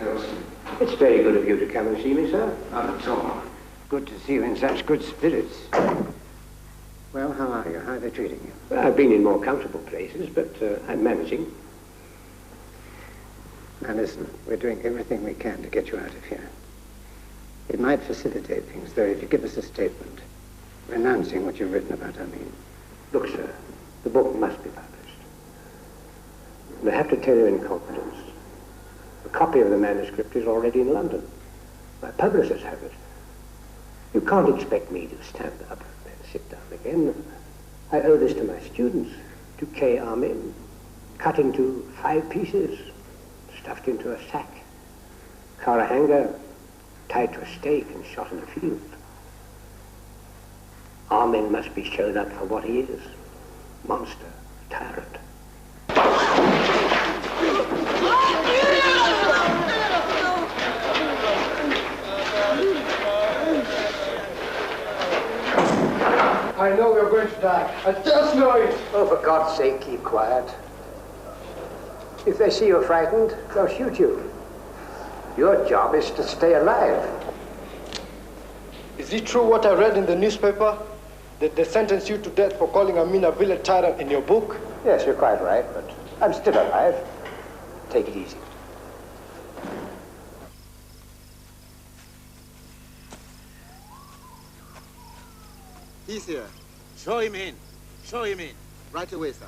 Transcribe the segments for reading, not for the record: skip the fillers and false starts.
Hilson. It's very good of you to come and see me, sir. Not at all. Good to see you in such good spirits. Well, how are you? How are they treating you? Well, I've been in more comfortable places, but I'm managing. Now listen, we're doing everything we can to get you out of here. It might facilitate things, though, if you give us a statement renouncing what you've written about Amin. Look, sir, the book must be published. And I have to tell you in confidence, a copy of the manuscript is already in London. My publishers have it. You can't expect me to stand up and then sit down again. I owe this to my students, to K. Amin, cut into 5 pieces, stuffed into a sack, Karahanga, tied to a stake and shot in the field. Amin must be shown up for what he is, monster, tyrant. I know we're going to die. I just know it. Oh, for God's sake, keep quiet. If they see you're frightened, they'll shoot you. Your job is to stay alive. Is it true what I read in the newspaper? That they sentenced you to death for calling Amin a village tyrant in your book? Yes, you're quite right, but I'm still alive. Take it easy. He's here. Show him in. Show him in. Right away, sir.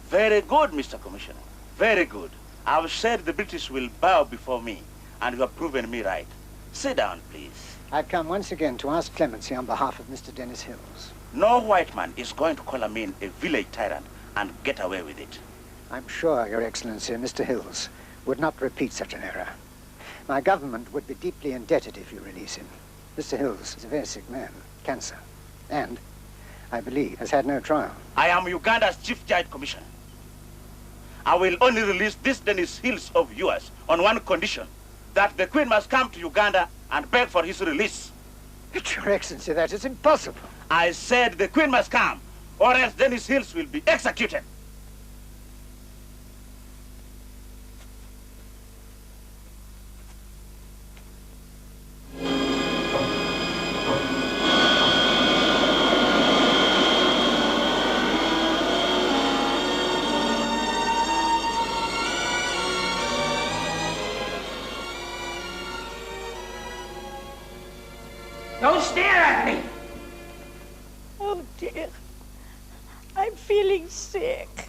Very good, Mr. Commissioner. Very good. I've said the British will bow before me, and you have proven me right. Sit down, please. I've come once again to ask clemency on behalf of Mr. Dennis Hills. No white man is going to call Amin a village tyrant and get away with it. I'm sure, Your Excellency, Mr. Hills would not repeat such an error. My government would be deeply indebted if you release him. Mr. Hills is a very sick man, cancer, and, I believe, has had no trial. I am Uganda's Chief Judge Commissioner. I will only release this Dennis Hills of yours on one condition, that the Queen must come to Uganda and beg for his release. But, Your Excellency, that is impossible. I said the Queen must come, or else Dennis Hills will be executed. Don't stare at me! Oh dear, I'm feeling sick.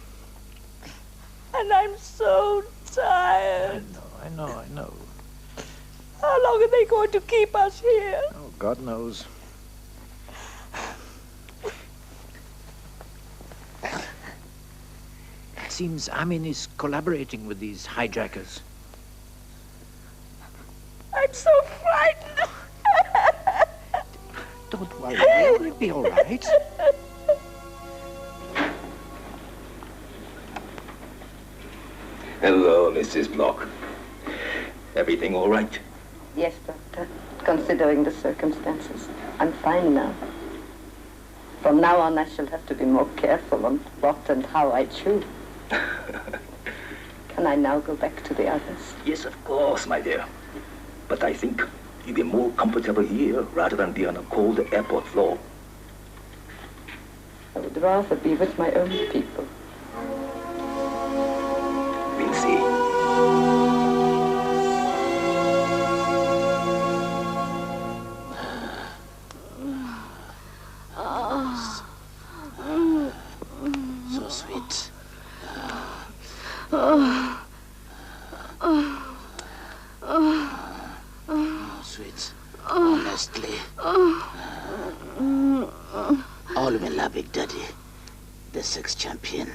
And I'm so tired. I know. How long are they going to keep us here? Oh, God knows. It seems Amin is collaborating with these hijackers. I'm so frightened. Don't worry, you'll be all right. Hello, Mrs. Block. Everything all right? Yes, Doctor. Considering the circumstances, I'm fine now. From now on, I shall have to be more careful on what and how I chew. Can I now go back to the others? Yes, of course, my dear. But I think you'll be more comfortable here rather than be on a cold airport floor. I would rather be with my own people. We'll see. So sweet. Sweet. Honestly. All me love Big Daddy, the sex champion.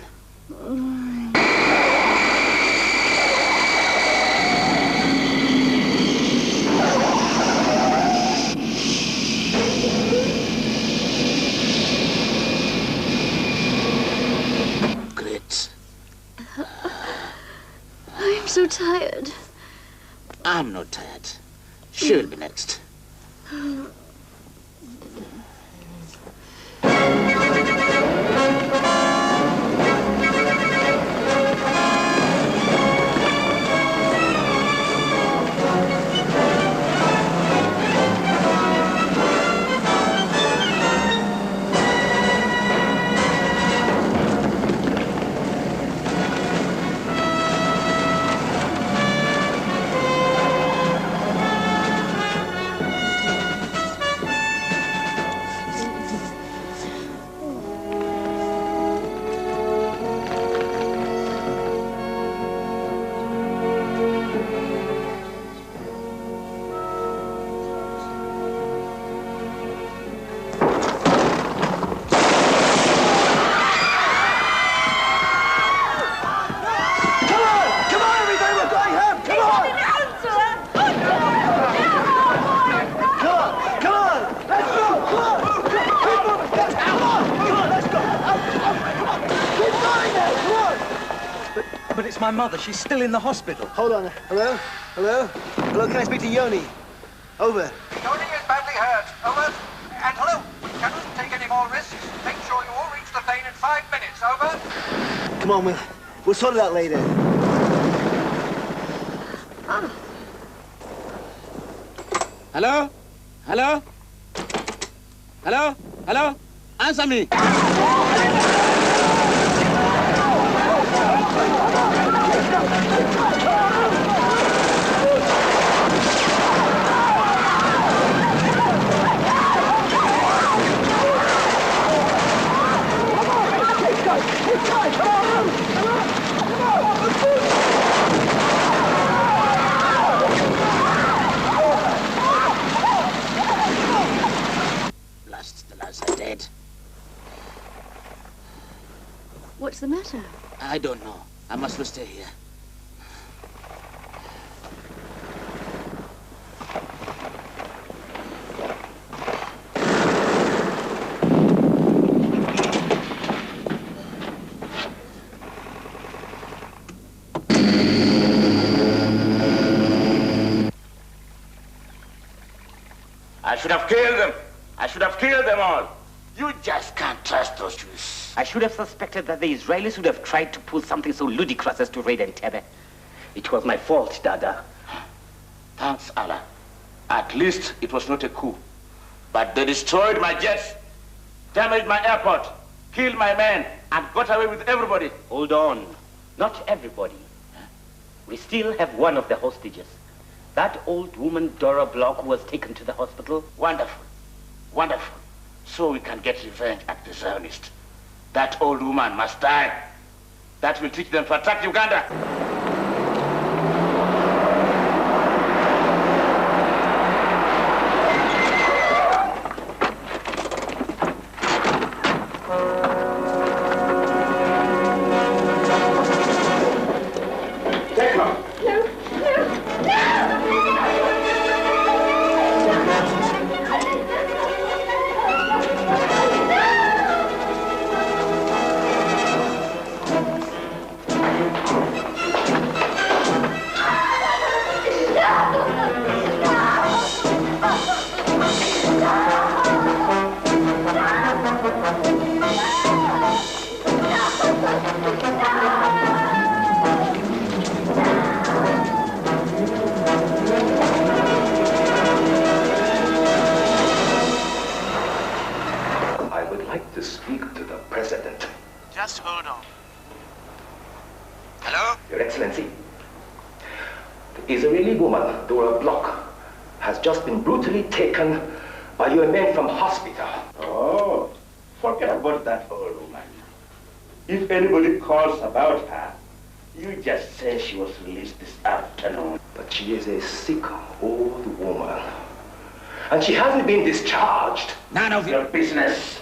Great. I'm so tired. I'm not tired. She'll be next. But it's my mother. She's still in the hospital. Hold on. Hello? Hello? Hello, can I speak to Yoni? Over. Yoni is badly hurt. Over. And hello, we cannot take any more risks. Make sure you all reach the plane in 5 minutes. Over. Come on, we'll sort it out later. Hello? Hello? Hello? Hello? Answer me! The lads are dead. What's the matter? I don't know. I must stay here. I should have killed them. I should have killed them all. You just can't trust those Jews. I should have suspected that the Israelis would have tried to pull something so ludicrous as to raid Entebbe. It was my fault, Dada. Thanks, Allah. At least it was not a coup. But they destroyed my jets, damaged my airport, killed my men, and got away with everybody. Hold on. Not everybody. We still have one of the hostages. That old woman, Dora Block, who was taken to the hospital. Wonderful. Wonderful. So we can get revenge at the Zionists. That old woman must die. That will teach them to attack Uganda. Just hold on. Hello? Your Excellency, the Israeli woman, Dora Block, has just been brutally taken by your men from hospital. Oh, forget about that old woman. If anybody calls about her, you just say she was released this afternoon. But she is a sick old woman. And she hasn't been discharged. None of your business.